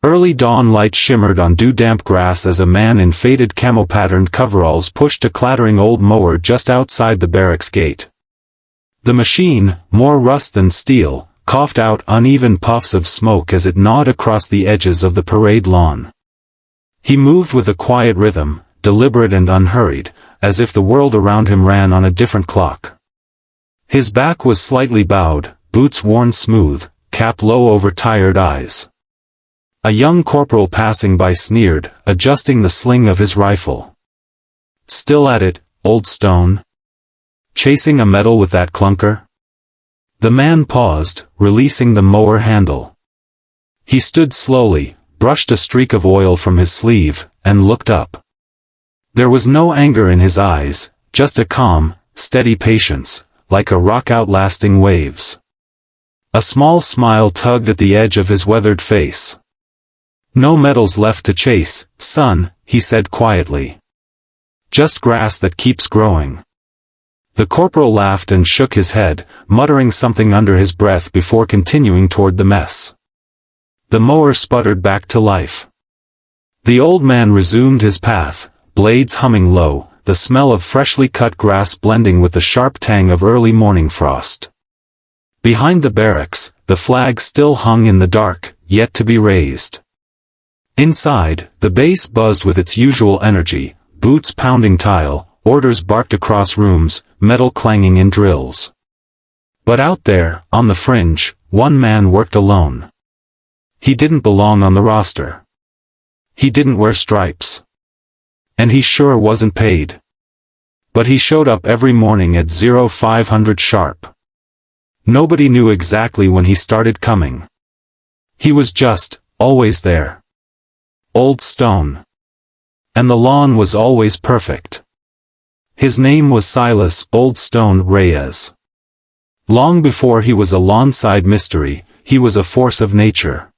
Early dawn light shimmered on dew-damp grass as a man in faded camo-patterned coveralls pushed a clattering old mower just outside the barracks gate. The machine, more rust than steel, coughed out uneven puffs of smoke as it gnawed across the edges of the parade lawn. He moved with a quiet rhythm, deliberate and unhurried, as if the world around him ran on a different clock. His back was slightly bowed, boots worn smooth, cap low over tired eyes. A young corporal passing by sneered, adjusting the sling of his rifle. "Still at it, old stone? Chasing a medal with that clunker?" The man paused, releasing the mower handle. He stood slowly, brushed a streak of oil from his sleeve, and looked up. There was no anger in his eyes, just a calm, steady patience, like a rock outlasting waves. A small smile tugged at the edge of his weathered face. "No medals left to chase, son," he said quietly. "Just grass that keeps growing." The corporal laughed and shook his head, muttering something under his breath before continuing toward the mess. The mower sputtered back to life. The old man resumed his path, blades humming low, the smell of freshly cut grass blending with the sharp tang of early morning frost. Behind the barracks, the flag still hung in the dark, yet to be raised. Inside, the base buzzed with its usual energy, boots pounding tile, orders barked across rooms, metal clanging in drills. But out there, on the fringe, one man worked alone. He didn't belong on the roster. He didn't wear stripes. And he sure wasn't paid. But he showed up every morning at 0500 sharp. Nobody knew exactly when he started coming. He was just, always there. Old Stone. And the lawn was always perfect. His name was Silas Old Stone Reyes. Long before he was a lawn-side mystery, he was a force of nature.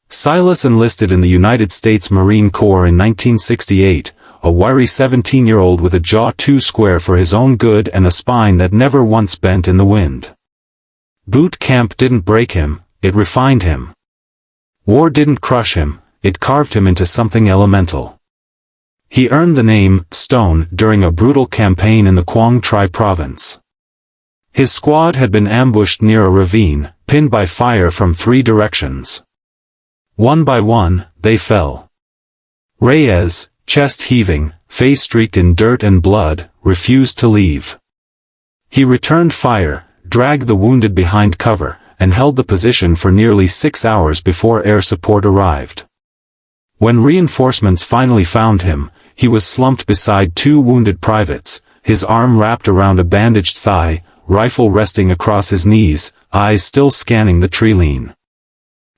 Silas enlisted in the United States Marine Corps in 1968, a wiry 17-year-old with a jaw too square for his own good and a spine that never once bent in the wind. Boot camp didn't break him, it refined him. War didn't crush him, it carved him into something elemental. He earned the name Stone during a brutal campaign in the Quang Tri province. His squad had been ambushed near a ravine, pinned by fire from 3 directions. One by one, they fell. Reyes, chest heaving, face streaked in dirt and blood, refused to leave. He returned fire, dragged the wounded behind cover, and held the position for nearly 6 hours before air support arrived. When reinforcements finally found him, he was slumped beside 2 wounded privates, his arm wrapped around a bandaged thigh, rifle resting across his knees, eyes still scanning the tree line.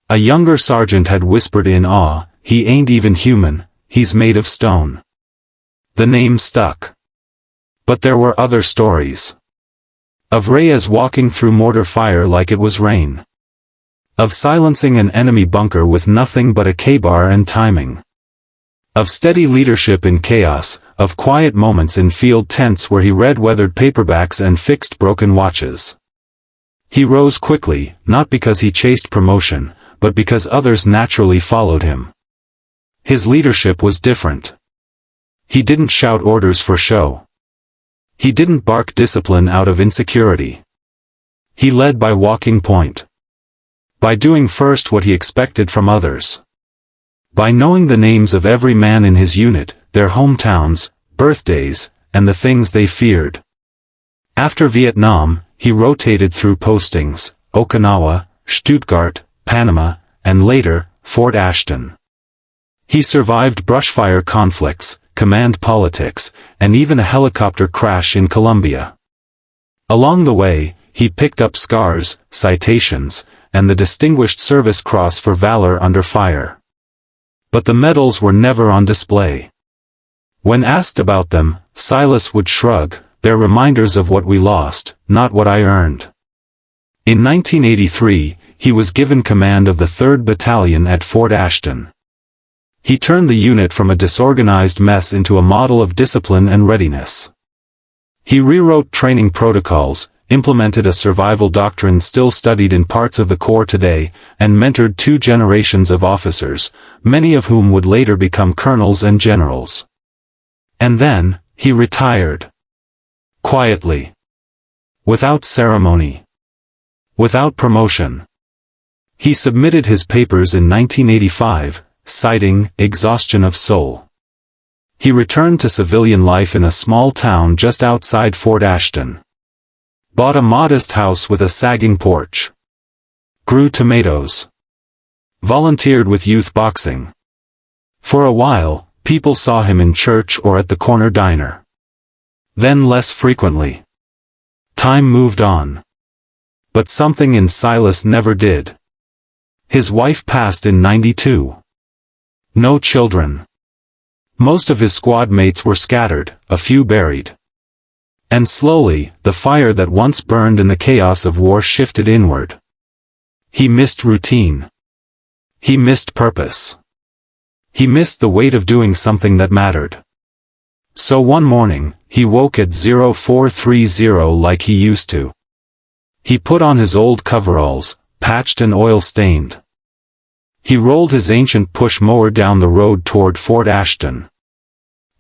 A younger sergeant had whispered in awe, "He ain't even human, he's made of stone." The name stuck. But there were other stories. Of Reyes walking through mortar fire like it was rain. Of silencing an enemy bunker with nothing but a K-bar and timing. Of steady leadership in chaos, of quiet moments in field tents where he read weathered paperbacks and fixed broken watches. He rose quickly, not because he chased promotion, but because others naturally followed him. His leadership was different. He didn't shout orders for show. He didn't bark discipline out of insecurity. He led by walking point. By doing first what he expected from others. By knowing the names of every man in his unit, their hometowns, birthdays, and the things they feared. After Vietnam, he rotated through postings, Okinawa, Stuttgart, Panama, and later, Fort Ashton. He survived brushfire conflicts, command politics, and even a helicopter crash in Colombia. Along the way, he picked up scars, citations, and the Distinguished Service Cross for valor under fire. But the medals were never on display. When asked about them, Silas would shrug, "They're reminders of what we lost, not what I earned." In 1983, he was given command of the 3rd Battalion at Fort Ashton. He turned the unit from a disorganized mess into a model of discipline and readiness. He rewrote training protocols, implemented a survival doctrine still studied in parts of the Corps today, and mentored 2 generations of officers, many of whom would later become colonels and generals. And then, he retired. Quietly. Without ceremony. Without promotion. He submitted his papers in 1985, citing exhaustion of soul. He returned to civilian life in a small town just outside Fort Ashton. Bought a modest house with a sagging porch. Grew tomatoes. Volunteered with youth boxing. For a while, people saw him in church or at the corner diner. Then less frequently. Time moved on. But something in Silas never did. His wife passed in '92. No children. Most of his squad mates were scattered, a few buried. And slowly, the fire that once burned in the chaos of war shifted inward. He missed routine. He missed purpose. He missed the weight of doing something that mattered. So one morning, he woke at 0430 like he used to. He put on his old coveralls, patched and oil-stained. He rolled his ancient push mower down the road toward Fort Ashton.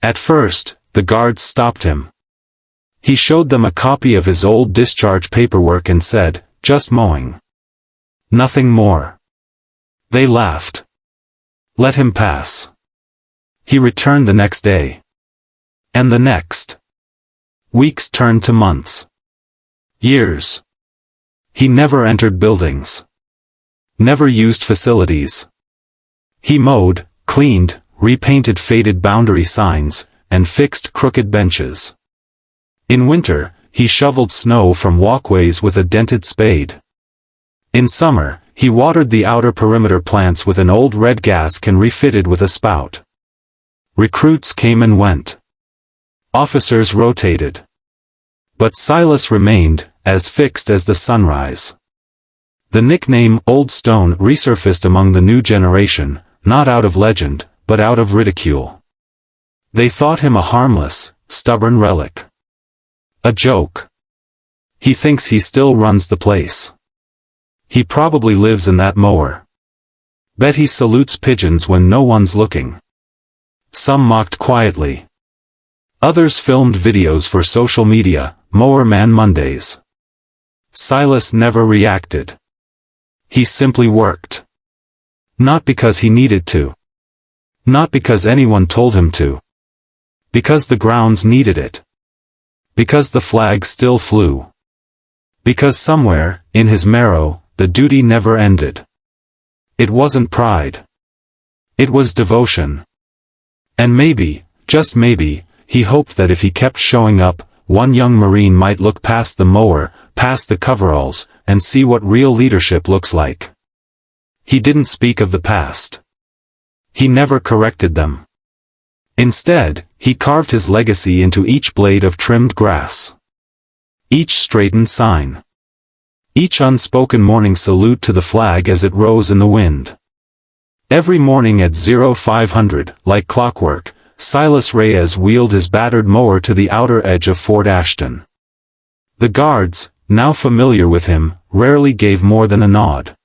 At first, the guards stopped him. He showed them a copy of his old discharge paperwork and said, "Just mowing. Nothing more." They laughed. Let him pass. He returned the next day. And the next. Weeks turned to months. Years. He never entered buildings. Never used facilities. He mowed, cleaned, repainted faded boundary signs, and fixed crooked benches. In winter, he shoveled snow from walkways with a dented spade. In summer, he watered the outer perimeter plants with an old red gas can refitted with a spout. Recruits came and went. Officers rotated. But Silas remained, as fixed as the sunrise. The nickname Old Stone resurfaced among the new generation, not out of legend, but out of ridicule. They thought him a harmless, stubborn relic. A joke. He thinks he still runs the place. He probably lives in that mower. Bet he salutes pigeons when no one's looking. Some mocked quietly. Others filmed videos for social media, Mower Man Mondays. Silas never reacted. He simply worked. Not because he needed to. Not because anyone told him to. Because the grounds needed it. Because the flag still flew. Because somewhere, in his marrow, the duty never ended. It wasn't pride. It was devotion. And maybe, just maybe, he hoped that if he kept showing up, one young Marine might look past the mower, past the coveralls, and see what real leadership looks like. He didn't speak of the past. He never corrected them. Instead, he carved his legacy into each blade of trimmed grass. Each straightened sign. Each unspoken morning salute to the flag as it rose in the wind. Every morning at 0500, like clockwork, Silas Reyes wheeled his battered mower to the outer edge of Fort Ashton. The guards, now familiar with him, rarely gave more than a nod.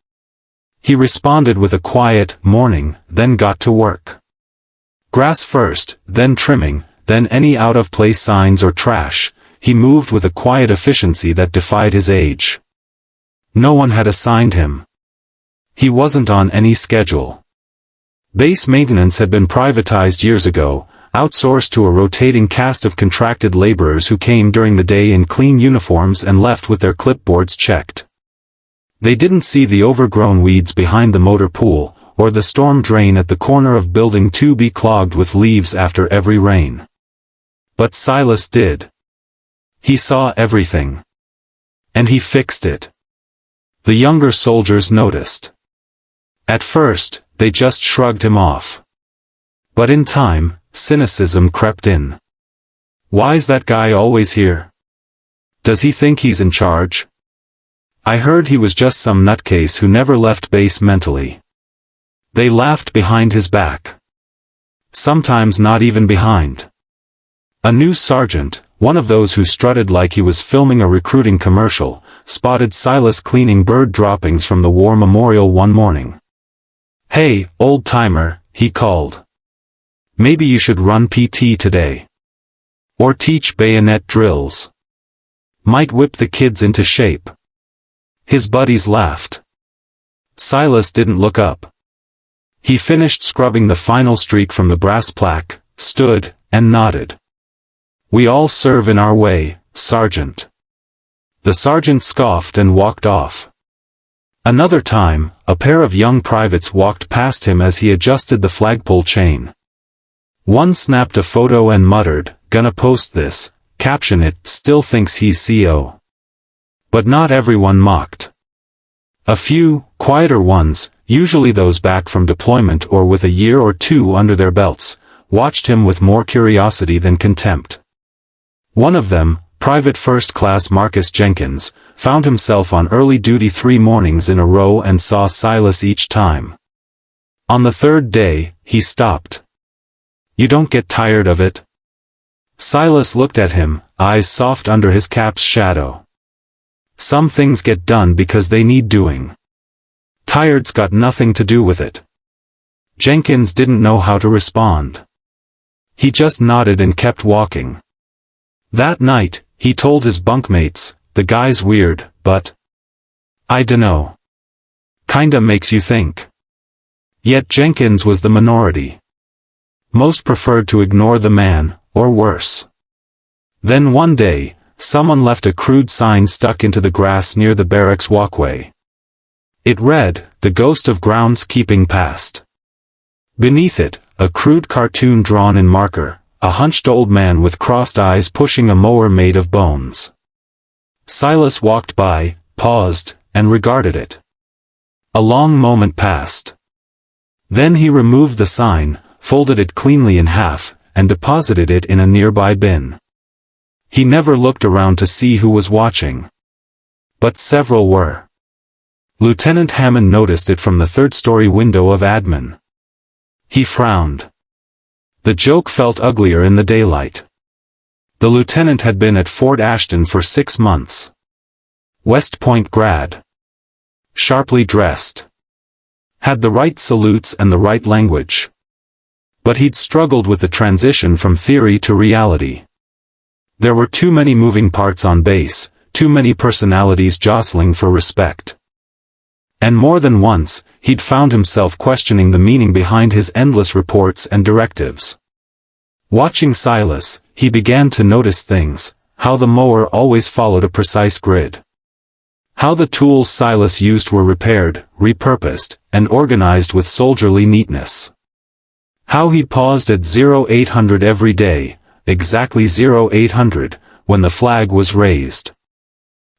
He responded with a quiet morning, then got to work. Grass first, then trimming, then any out-of-place signs or trash. He moved with a quiet efficiency that defied his age. No one had assigned him. He wasn't on any schedule. Base maintenance had been privatized years ago, outsourced to a rotating cast of contracted laborers who came during the day in clean uniforms and left with their clipboards checked. They didn't see the overgrown weeds behind the motor pool, or the storm drain at the corner of Building 2 be clogged with leaves after every rain. But Silas did. He saw everything. And he fixed it. The younger soldiers noticed. At first, they just shrugged him off. But in time, cynicism crept in. Why's that guy always here? Does he think he's in charge? I heard he was just some nutcase who never left base mentally. They laughed behind his back. Sometimes not even behind. A new sergeant, one of those who strutted like he was filming a recruiting commercial, spotted Silas cleaning bird droppings from the war memorial one morning. "Hey, old-timer," he called. "Maybe you should run PT today. Or teach bayonet drills. Might whip the kids into shape." His buddies laughed. Silas didn't look up. He finished scrubbing the final streak from the brass plaque, stood, and nodded. "We all serve in our way, Sergeant." The sergeant scoffed and walked off. Another time, a pair of young privates walked past him as he adjusted the flagpole chain. One snapped a photo and muttered, "Gonna post this, caption it, still thinks he's CO." But not everyone mocked. A few, quieter ones, usually those back from deployment or with a year or two under their belts, watched him with more curiosity than contempt. One of them, Private First Class Marcus Jenkins, found himself on early duty 3 mornings in a row and saw Silas each time. On the third day, he stopped. "You don't get tired of it?" Silas looked at him, eyes soft under his cap's shadow. "Some things get done because they need doing. Tired's got nothing to do with it." Jenkins didn't know how to respond. He just nodded and kept walking. That night, he told his bunkmates, "The guy's weird, but I dunno. Kinda makes you think." Yet Jenkins was the minority. Most preferred to ignore the man, or worse. Then one day, someone left a crude sign stuck into the grass near the barracks walkway. It read, "The ghost of groundskeeping passed." Beneath it, a crude cartoon drawn in marker, a hunched old man with crossed eyes pushing a mower made of bones. Silas walked by, paused, and regarded it. A long moment passed. Then he removed the sign, folded it cleanly in half, and deposited it in a nearby bin. He never looked around to see who was watching. But several were. Lieutenant Hammond noticed it from the third-story window of admin. He frowned. The joke felt uglier in the daylight. The lieutenant had been at Fort Ashton for 6 months. West Point grad. Sharply dressed. Had the right salutes and the right language. But he'd struggled with the transition from theory to reality. There were too many moving parts on base, too many personalities jostling for respect. And more than once, he'd found himself questioning the meaning behind his endless reports and directives. Watching Silas, he began to notice things, how the mower always followed a precise grid. How the tools Silas used were repaired, repurposed, and organized with soldierly neatness. How he paused at 0800 every day, exactly 0800, when the flag was raised.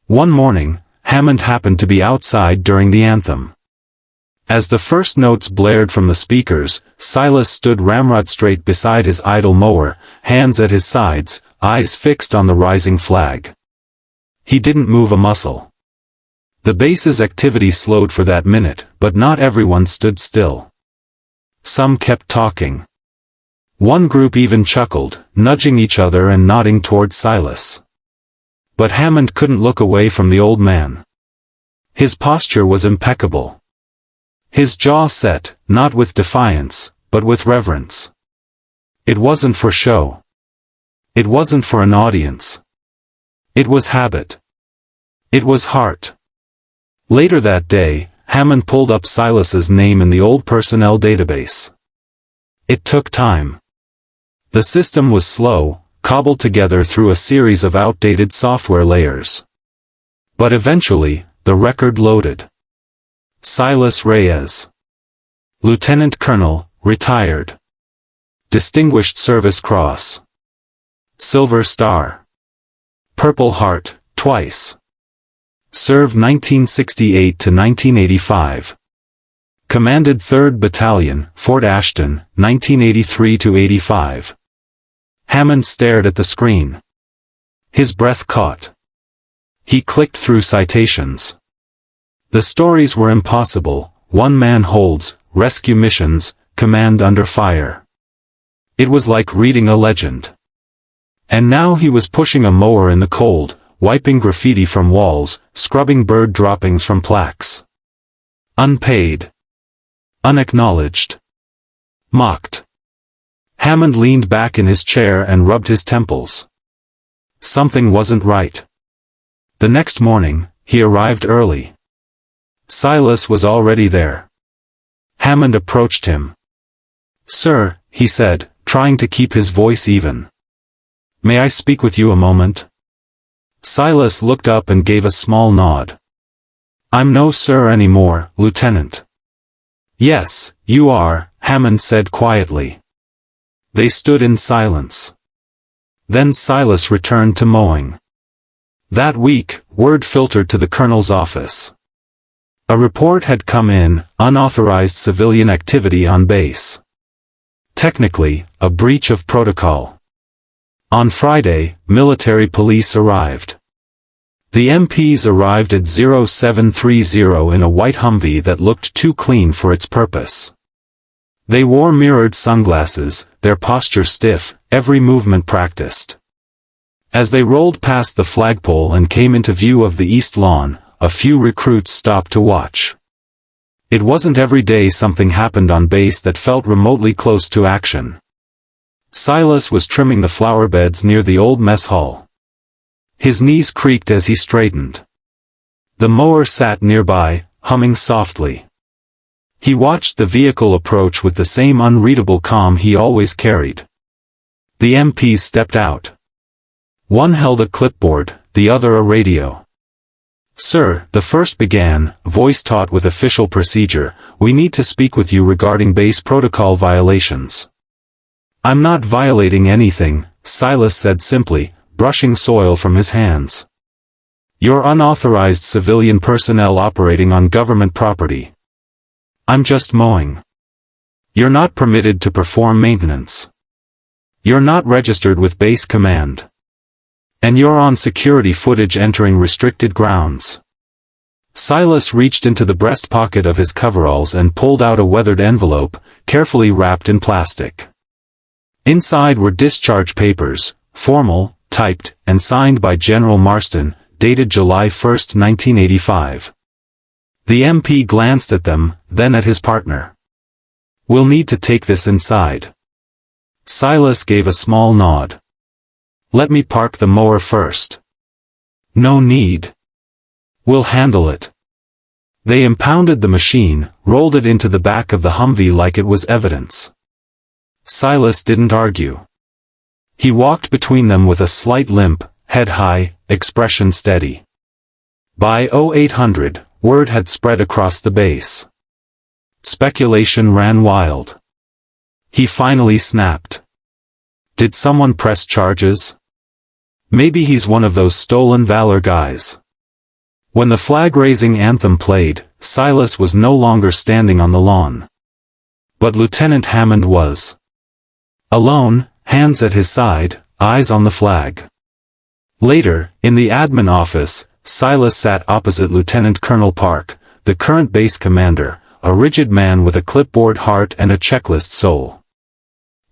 One morning, Hammond happened to be outside during the anthem. As the first notes blared from the speakers, Silas stood ramrod straight beside his idle mower, hands at his sides, eyes fixed on the rising flag. He didn't move a muscle. The base's activity slowed for that minute, but not everyone stood still. Some kept talking. One group even chuckled, nudging each other and nodding toward Silas. But Hammond couldn't look away from the old man. His posture was impeccable. His jaw set, not with defiance, but with reverence. It wasn't for show. It wasn't for an audience. It was habit. It was heart. Later that day, Hammond pulled up Silas's name in the old personnel database. It took time. The system was slow, cobbled together through a series of outdated software layers. But eventually, the record loaded. Silas Reyes. Lieutenant Colonel, retired. Distinguished Service Cross. Silver Star. Purple Heart, twice. Served 1968 to 1985. Commanded 3rd Battalion, Fort Ashton, 1983 to 85. Hammond stared at the screen. His breath caught. He clicked through citations. The stories were impossible: one-man holds, rescue missions, command under fire. It was like reading a legend. And now he was pushing a mower in the cold, wiping graffiti from walls, scrubbing bird droppings from plaques. Unpaid. Unacknowledged. Mocked. Hammond leaned back in his chair and rubbed his temples. Something wasn't right. The next morning, he arrived early. Silas was already there. Hammond approached him. "Sir," he said, trying to keep his voice even. "May I speak with you a moment?" Silas looked up and gave a small nod. "I'm no sir anymore, Lieutenant." "Yes, you are," Hammond said quietly. They stood in silence. Then Silas returned to mowing. That week, word filtered to the colonel's office. A report had come in, unauthorized civilian activity on base. Technically, a breach of protocol. On Friday, military police arrived. The MPs arrived at 0730 in a white Humvee that looked too clean for its purpose. They wore mirrored sunglasses, their posture stiff, every movement practiced. As they rolled past the flagpole and came into view of the east lawn, a few recruits stopped to watch. It wasn't every day something happened on base that felt remotely close to action. Silas was trimming the flower beds near the old mess hall. His knees creaked as he straightened. The mower sat nearby, humming softly. He watched the vehicle approach with the same unreadable calm he always carried. The MPs stepped out. One held a clipboard, the other a radio. "Sir," the first began, voice taut with official procedure, "we need to speak with you regarding base protocol violations." "I'm not violating anything," Silas said simply, brushing soil from his hands. "You're unauthorized civilian personnel operating on government property. I'm just mowing. You're not permitted to perform maintenance. You're not registered with base command. And you're on security footage entering restricted grounds." Silas reached into the breast pocket of his coveralls and pulled out a weathered envelope, carefully wrapped in plastic. Inside were discharge papers, formal, typed, and signed by General Marston, dated July 1, 1985. The MP glanced at them, then at his partner. "We'll need to take this inside." Silas gave a small nod. "Let me park the mower first." "No need. We'll handle it." They impounded the machine, rolled it into the back of the Humvee like it was evidence. Silas didn't argue. He walked between them with a slight limp, head high, expression steady. By 0800, word had spread across the base. Speculation ran wild. He finally snapped. Did someone press charges? Maybe he's one of those stolen valor guys. When the flag-raising anthem played, Silas was no longer standing on the lawn. But Lieutenant Hammond was. Alone, hands at his side, eyes on the flag. Later, in the admin office, Silas sat opposite Lieutenant Colonel Park, the current base commander, a rigid man with a clipboard heart and a checklist soul.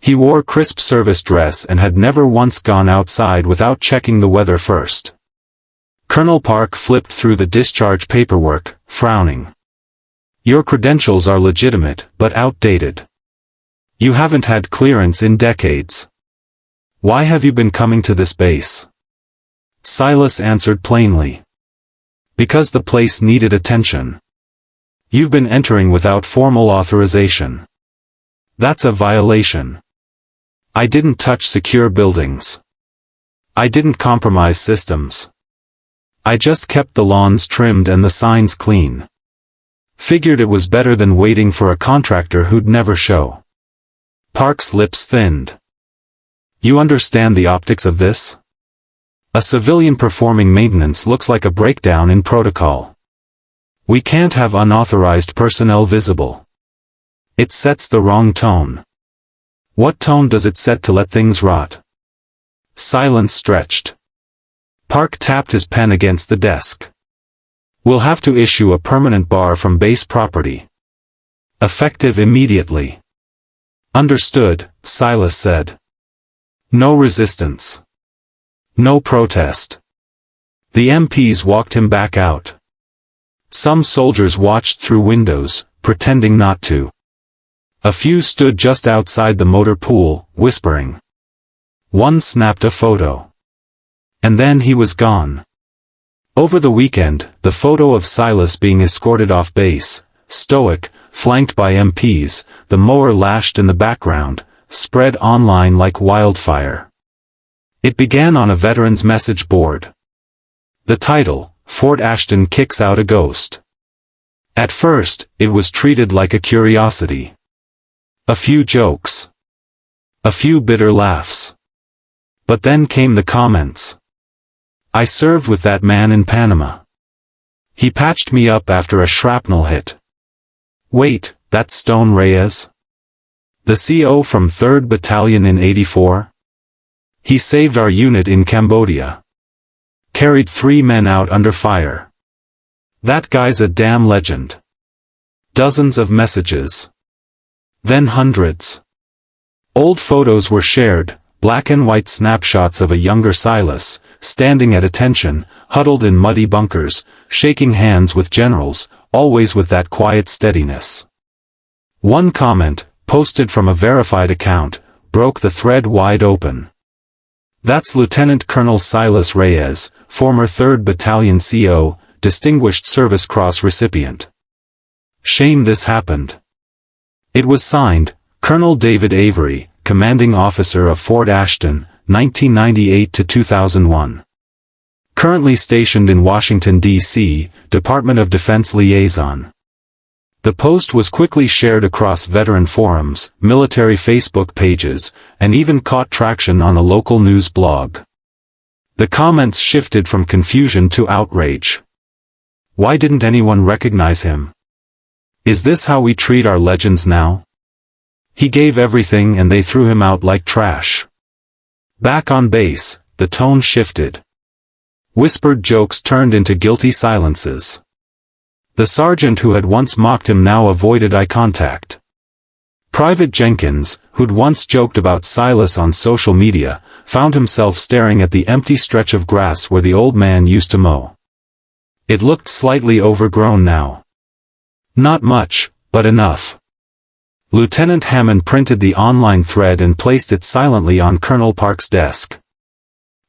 He wore crisp service dress and had never once gone outside without checking the weather first. Colonel Park flipped through the discharge paperwork, frowning. "Your credentials are legitimate, but outdated. You haven't had clearance in decades. Why have you been coming to this base?" Silas answered plainly. "Because the place needed attention. You've been entering without formal authorization. That's a violation. I didn't touch secure buildings. I didn't compromise systems. I just kept the lawns trimmed and the signs clean. Figured it was better than waiting for a contractor who'd never show." Park's lips thinned. "You understand the optics of this? A civilian performing maintenance looks like a breakdown in protocol. We can't have unauthorized personnel visible. It sets the wrong tone. What tone does it set to let things rot?" Silence stretched. Park tapped his pen against the desk. "We'll have to issue a permanent bar from base property. Effective immediately." "Understood," Silas said. "No resistance. No protest. The MPs walked him back out. Some soldiers watched through windows, pretending not to. A few stood just outside the motor pool, whispering. One snapped a photo. And then he was gone. Over the weekend, the photo of Silas being escorted off base, stoic, flanked by MPs, the mower lashed in the background, spread online like wildfire. It began on a veteran's message board. The title, Fort Ashton Kicks Out a Ghost. At first, it was treated like a curiosity. A few jokes. A few bitter laughs. But then came the comments. I served with that man in Panama. He patched me up after a shrapnel hit. Wait, that's Stone Reyes? The CO from 3rd Battalion in 84? He saved our unit in Cambodia. Carried 3 men out under fire. That guy's a damn legend. Dozens of messages. Then hundreds. Old photos were shared, black and white snapshots of a younger Silas, standing at attention, huddled in muddy bunkers, shaking hands with generals, always with that quiet steadiness. One comment, posted from a verified account, broke the thread wide open. That's Lieutenant Colonel Silas Reyes, former 3rd Battalion CO, Distinguished Service Cross recipient. Shame this happened. It was signed, Colonel David Avery, Commanding Officer of Fort Ashton, 1998 to 2001. Currently stationed in Washington, D.C., Department of Defense Liaison. The post was quickly shared across veteran forums, military Facebook pages, and even caught traction on a local news blog. The comments shifted from confusion to outrage. Why didn't anyone recognize him? Is this how we treat our legends now? He gave everything and they threw him out like trash. Back on base, the tone shifted. Whispered jokes turned into guilty silences. The sergeant who had once mocked him now avoided eye contact. Private Jenkins, who'd once joked about Silas on social media, found himself staring at the empty stretch of grass where the old man used to mow. It looked slightly overgrown now. Not much, but enough. Lieutenant Hammond printed the online thread and placed it silently on Colonel Park's desk.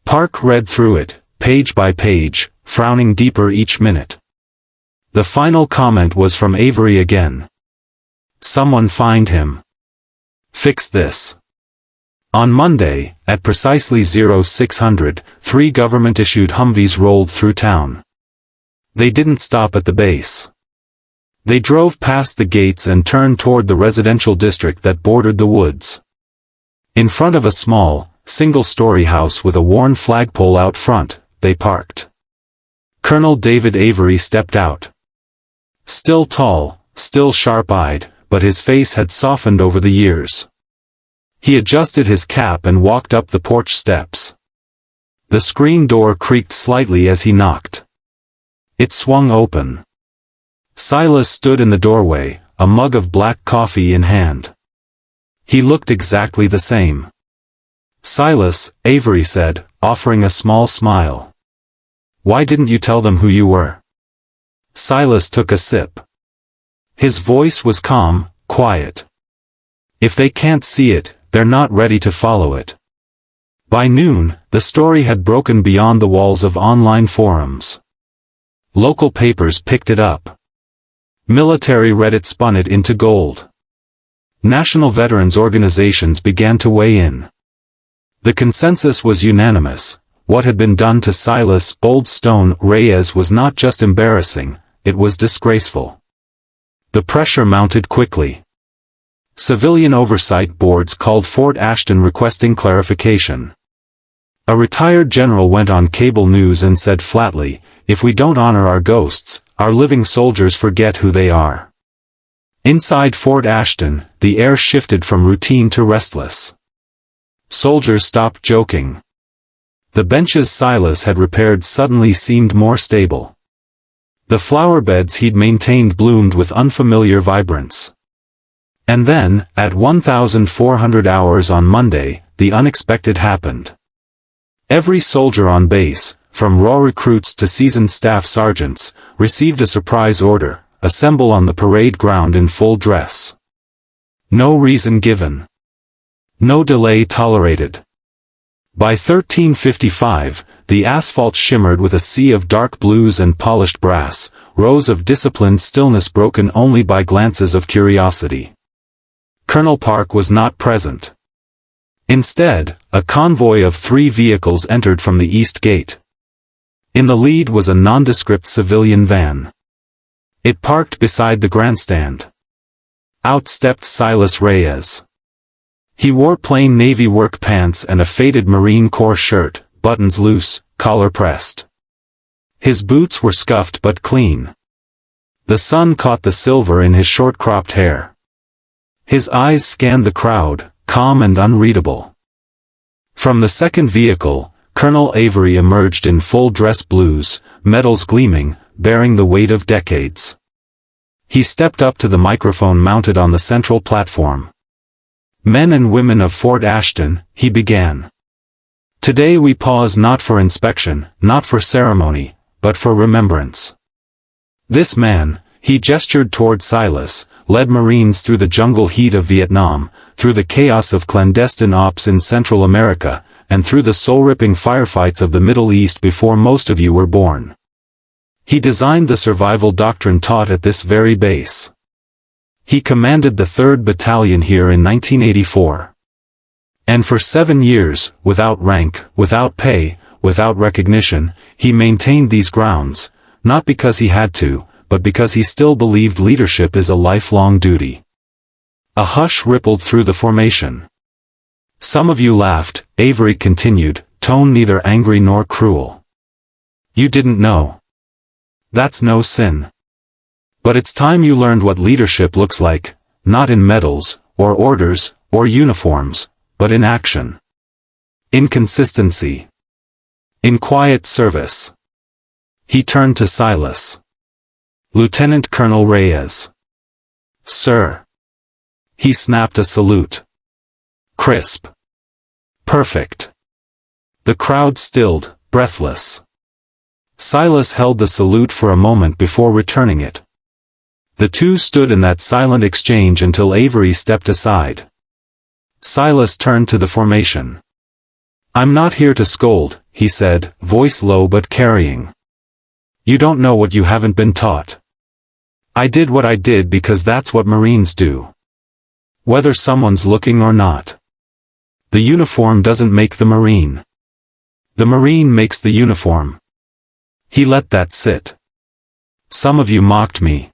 Park read through it, page by page, frowning deeper each minute. The final comment was from Avery again. Someone find him. Fix this. On Monday, at precisely 0600, 3 government-issued Humvees rolled through town. They didn't stop at the base. They drove past the gates and turned toward the residential district that bordered the woods. In front of a small, single-story house with a worn flagpole out front, they parked. Colonel David Avery stepped out. Still tall, still sharp-eyed, but his face had softened over the years. He adjusted his cap and walked up the porch steps. The screen door creaked slightly as he knocked. It swung open. Silas stood in the doorway, a mug of black coffee in hand. He looked exactly the same. Silas, Avery said, offering a small smile. Why didn't you tell them who you were? Silas took a sip. His voice was calm, quiet. If they can't see it, they're not ready to follow it. By noon, the story had broken beyond the walls of online forums. Local papers picked it up. Military Reddit spun it into gold. National veterans organizations began to weigh in. The consensus was unanimous. What had been done to Silas "Old Stone" Reyes was not just embarrassing, it was disgraceful. The pressure mounted quickly. Civilian oversight boards called Fort Ashton requesting clarification. A retired general went on cable news and said flatly, "If we don't honor our ghosts, our living soldiers forget who they are." Inside Fort Ashton, the air shifted from routine to restless. Soldiers stopped joking. The benches Silas had repaired suddenly seemed more stable. The flower beds he'd maintained bloomed with unfamiliar vibrance. And then, at 1400 hours on Monday, the unexpected happened. Every soldier on base, from raw recruits to seasoned staff sergeants, received a surprise order: assemble on the parade ground in full dress. No reason given. No delay tolerated. By 1355, the asphalt shimmered with a sea of dark blues and polished brass, rows of disciplined stillness broken only by glances of curiosity. Colonel Park was not present. Instead, a convoy of 3 vehicles entered from the east gate. In the lead was a nondescript civilian van. It parked beside the grandstand. Out stepped Silas Reyes. He wore plain navy work pants and a faded Marine Corps shirt, buttons loose, collar pressed. His boots were scuffed but clean. The sun caught the silver in his short-cropped hair. His eyes scanned the crowd, calm and unreadable. From the second vehicle, Colonel Avery emerged in full dress blues, medals gleaming, bearing the weight of decades. He stepped up to the microphone mounted on the central platform. "Men and women of Fort Ashton," he began. "Today we pause not for inspection, not for ceremony, but for remembrance. This man," he gestured toward Silas, "led Marines through the jungle heat of Vietnam, through the chaos of clandestine ops in Central America, and through the soul-ripping firefights of the Middle East before most of you were born. He designed the survival doctrine taught at this very base. He commanded the 3rd Battalion here in 1984. And for 7 years, without rank, without pay, without recognition, he maintained these grounds, not because he had to, but because he still believed leadership is a lifelong duty." A hush rippled through the formation. "Some of you laughed," Avery continued, tone neither angry nor cruel. "You didn't know. That's no sin. But it's time you learned what leadership looks like, not in medals, or orders, or uniforms, but in action. In consistency. In quiet service." He turned to Silas. "Lieutenant Colonel Reyes." "Sir." He snapped a salute. Crisp. Perfect. The crowd stilled, breathless. Silas held the salute for a moment before returning it. The two stood in that silent exchange until Avery stepped aside. Silas turned to the formation. "I'm not here to scold," he said, voice low but carrying. "You don't know what you haven't been taught. I did what I did because that's what Marines do. Whether someone's looking or not. The uniform doesn't make the Marine. The Marine makes the uniform." He let that sit. "Some of you mocked me.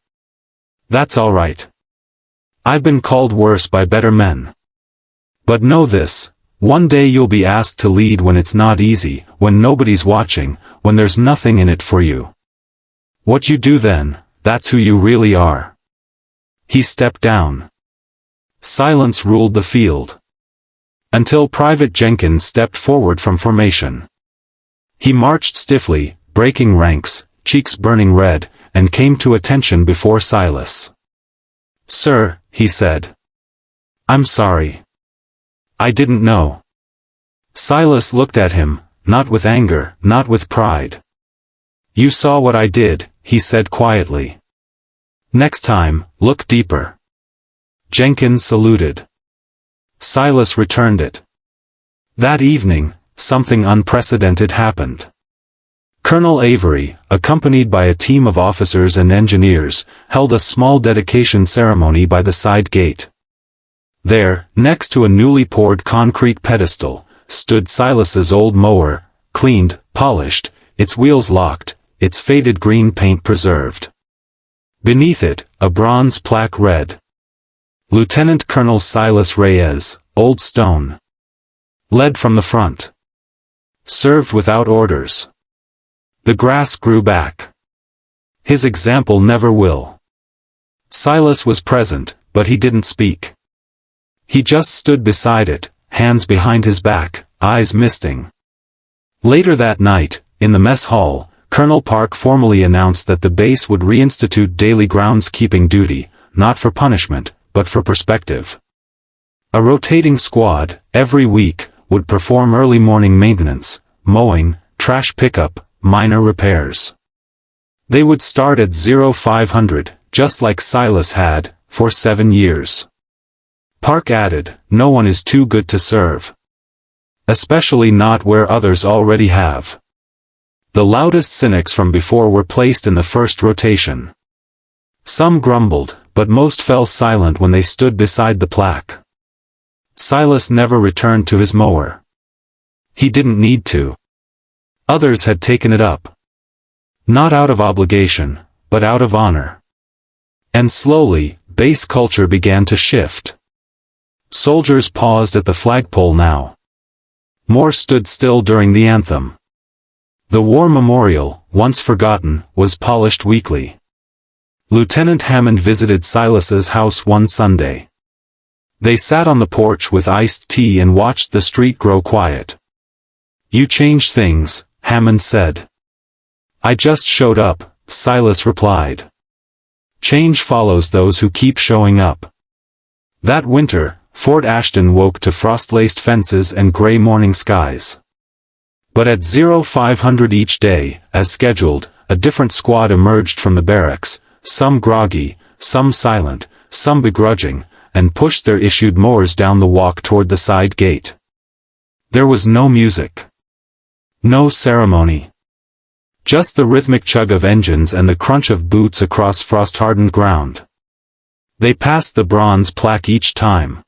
That's all right. I've been called worse by better men. But know this, one day you'll be asked to lead when it's not easy, when nobody's watching, when there's nothing in it for you. What you do then, that's who you really are." He stepped down. Silence ruled the field. Until Private Jenkins stepped forward from formation. He marched stiffly, breaking ranks, cheeks burning red, and came to attention before Silas. "Sir," he said. "I'm sorry. I didn't know." Silas looked at him, not with anger, not with pride. "You saw what I did," he said quietly. "Next time, look deeper." Jenkins saluted. Silas returned it. That evening, something unprecedented happened. Colonel Avery, accompanied by a team of officers and engineers, held a small dedication ceremony by the side gate. There, next to a newly poured concrete pedestal, stood Silas's old mower, cleaned, polished, its wheels locked, its faded green paint preserved. Beneath it, a bronze plaque read, "Lieutenant Colonel Silas Reyes, Old Stone. Led from the front. Served without orders." The grass grew back. His example never will. Silas was present, but he didn't speak. He just stood beside it, hands behind his back, eyes misting. Later that night, in the mess hall, Colonel Park formally announced that the base would reinstitute daily groundskeeping duty, not for punishment, but for perspective. A rotating squad, every week, would perform early morning maintenance, mowing, trash pickup, minor repairs. They would start at 0500, just like Silas had, for 7 years. Park added, "No one is too good to serve. Especially not where others already have." The loudest cynics from before were placed in the first rotation. Some grumbled, but most fell silent when they stood beside the plaque. Silas never returned to his mower. He didn't need to. Others had taken it up. Not out of obligation, but out of honor. And slowly, base culture began to shift. Soldiers paused at the flagpole now. More stood still during the anthem. The war memorial, once forgotten, was polished weekly. Lieutenant Hammond visited Silas's house one Sunday. They sat on the porch with iced tea and watched the street grow quiet. "You changed things," Hammond said. "I just showed up," Silas replied. Change follows those who keep showing up. That winter, Fort Ashton woke to frost-laced fences and gray morning skies. But at 0500 each day, as scheduled, a different squad emerged from the barracks, some groggy, some silent, some begrudging, and pushed their issued mowers down the walk toward the side gate. There was no music. No ceremony. Just the rhythmic chug of engines and the crunch of boots across frost-hardened ground. They passed the bronze plaque each time.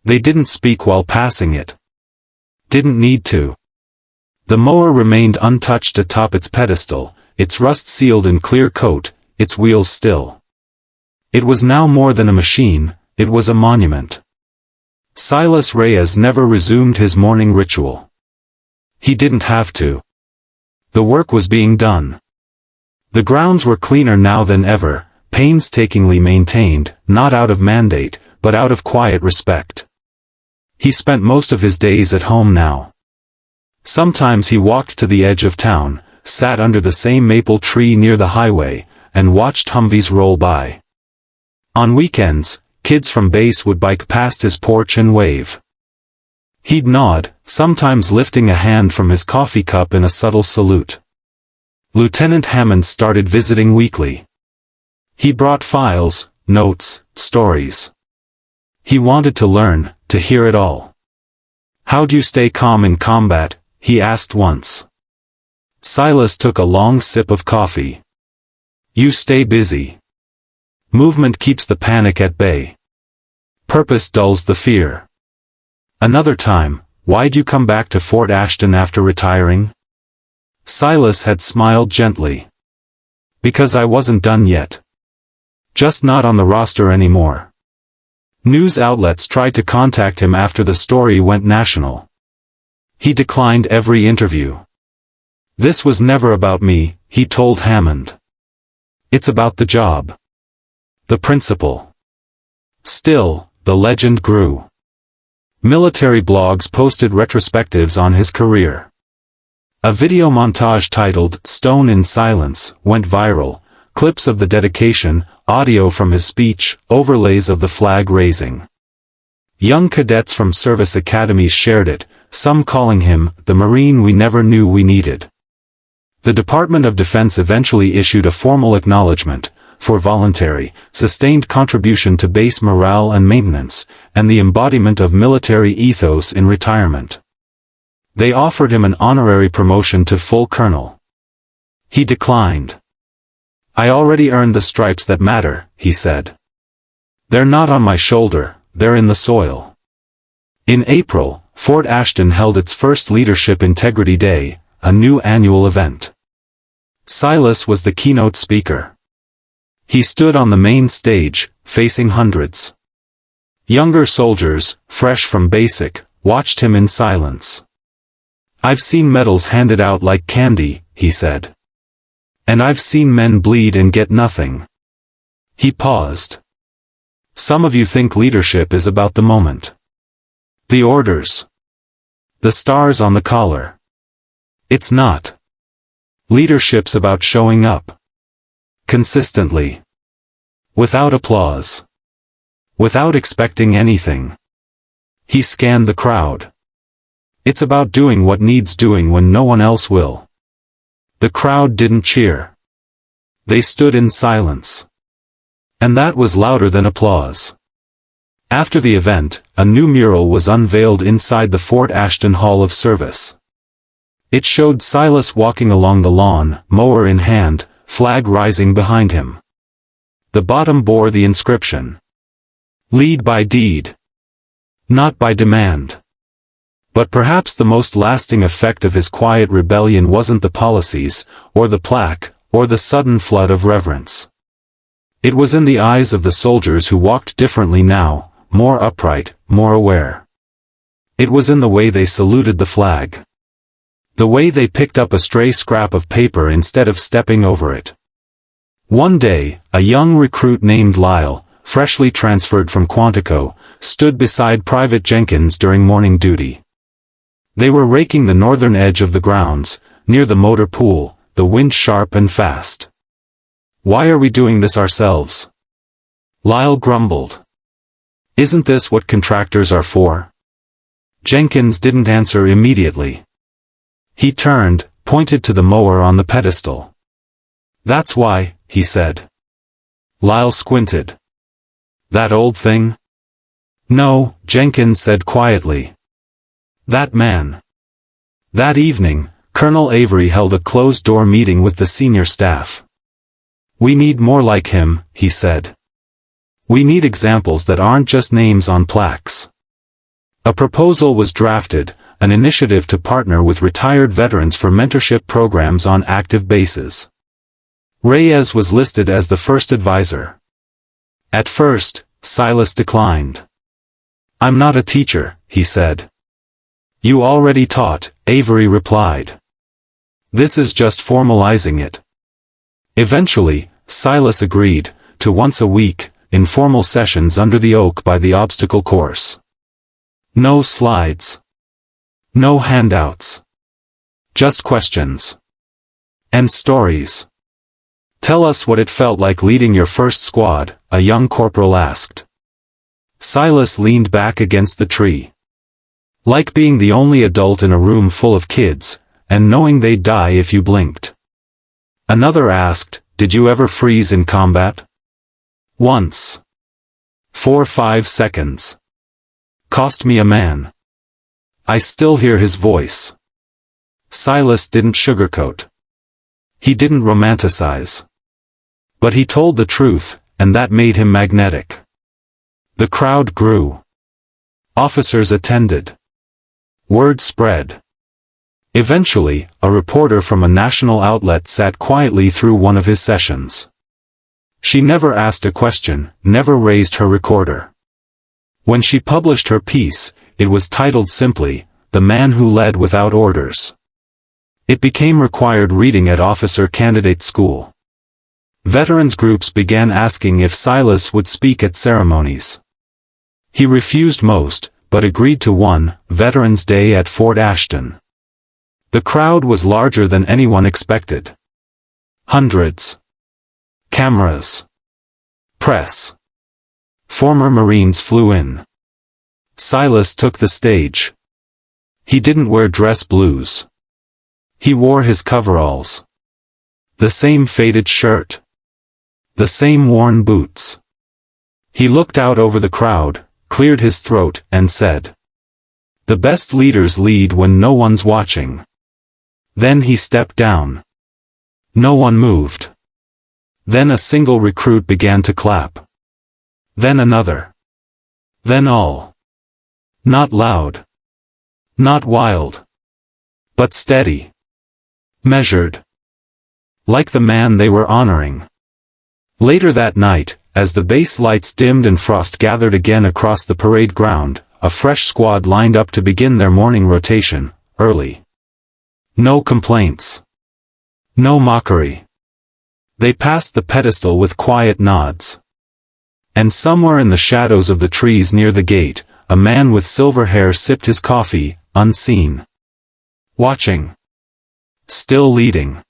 They didn't speak while passing it. Didn't need to. The mower remained untouched atop its pedestal, its rust sealed in clear coat, its wheels still. It was now more than a machine, it was a monument. Silas Reyes never resumed his morning ritual. He didn't have to. The work was being done. The grounds were cleaner now than ever, painstakingly maintained, not out of mandate, but out of quiet respect. He spent most of his days at home now. Sometimes he walked to the edge of town, sat under the same maple tree near the highway, and watched Humvees roll by. On weekends, kids from base would bike past his porch and wave. He'd nod, sometimes lifting a hand from his coffee cup in a subtle salute. Lieutenant Hammond started visiting weekly. He brought files, notes, stories. He wanted to learn, to hear it all. "How do you stay calm in combat?" he asked once. Silas took a long sip of coffee. "You stay busy. Movement keeps the panic at bay. Purpose dulls the fear." Another time, "Why'd you come back to Fort Ashton after retiring?" Silas had smiled gently. "Because I wasn't done yet. Just not on the roster anymore." News outlets tried to contact him after the story went national. He declined every interview. "This was never about me," he told Hammond. "It's about the job. The principle." Still, the legend grew. Military blogs posted retrospectives on his career. A video montage titled "Stone in Silence" went viral, clips of the dedication, audio from his speech, overlays of the flag raising. Young cadets from service academies shared it, some calling him the Marine we never knew we needed. The Department of Defense eventually issued a formal acknowledgement, for voluntary, sustained contribution to base morale and maintenance, and the embodiment of military ethos in retirement. They offered him an honorary promotion to full colonel. He declined. "I already earned the stripes that matter," he said. "They're not on my shoulder, they're in the soil." In April, Fort Ashton held its first Leadership Integrity Day, a new annual event. Silas was the keynote speaker. He stood on the main stage, facing hundreds. Younger soldiers, fresh from basic, watched him in silence. "I've seen medals handed out like candy," he said. "And I've seen men bleed and get nothing." He paused. "Some of you think leadership is about the moment. The orders. The stars on the collar. It's not. Leadership's about showing up. Consistently. Without applause. Without expecting anything." He scanned the crowd. It's about doing what needs doing when no one else will. The crowd didn't cheer. They stood in silence. And that was louder than applause. After the event, a new mural was unveiled inside the Fort Ashton Hall of Service. It showed Silas walking along the lawn, mower in hand, flag rising behind him. The bottom bore the inscription, "Lead by deed, not by demand." But perhaps the most lasting effect of his quiet rebellion wasn't the policies, or the plaque, or the sudden flood of reverence. It was in the eyes of the soldiers who walked differently now, more upright, more aware. It was in the way they saluted the flag. The way they picked up a stray scrap of paper instead of stepping over it. One day, a young recruit named Lyle, freshly transferred from Quantico, stood beside Private Jenkins during morning duty. They were raking the northern edge of the grounds, near the motor pool, the wind sharp and fast. "Why are we doing this ourselves?" Lyle grumbled. "Isn't this what contractors are for?" Jenkins didn't answer immediately. He turned, pointed to the mower on the pedestal. "That's why," he said. Lyle squinted. "That old thing?" "No," Jenkins said quietly. "That man." That evening, Colonel Avery held a closed-door meeting with the senior staff. "We need more like him," he said. "We need examples that aren't just names on plaques." A proposal was drafted, an initiative to partner with retired veterans for mentorship programs on active bases. Reyes was listed as the first advisor. At first, Silas declined. "I'm not a teacher," he said. "You already taught," Avery replied. "This is just formalizing it." Eventually, Silas agreed, to once a week, informal sessions under the oak by the obstacle course. No slides. No handouts. Just questions. And stories. "Tell us what it felt like leading your first squad," a young corporal asked. Silas leaned back against the tree. "Like being the only adult in a room full of kids, and knowing they'd die if you blinked." Another asked, "Did you ever freeze in combat?" "Once. 4-5 seconds. Cost me a man. I still hear his voice." Silas didn't sugarcoat. He didn't romanticize. But he told the truth, and that made him magnetic. The crowd grew. Officers attended. Word spread. Eventually, a reporter from a national outlet sat quietly through one of his sessions. She never asked a question, never raised her recorder. When she published her piece, it was titled simply, "The Man Who Led Without Orders." It became required reading at officer candidate school. Veterans groups began asking if Silas would speak at ceremonies. He refused most, but agreed to one, Veterans Day at Fort Ashton. The crowd was larger than anyone expected. Hundreds. Cameras. Press. Former Marines flew in. Silas took the stage. He didn't wear dress blues. He wore his coveralls. The same faded shirt. The same worn boots. He looked out over the crowd, cleared his throat, and said, "The best leaders lead when no one's watching." Then he stepped down. No one moved. Then a single recruit began to clap. Then another. Then all. Not loud. Not wild. But steady. Measured. Like the man they were honoring. Later that night, as the base lights dimmed and frost gathered again across the parade ground, a fresh squad lined up to begin their morning rotation, early. No complaints. No mockery. They passed the pedestal with quiet nods. And somewhere in the shadows of the trees near the gate, a man with silver hair sipped his coffee, unseen. Watching. Still leading.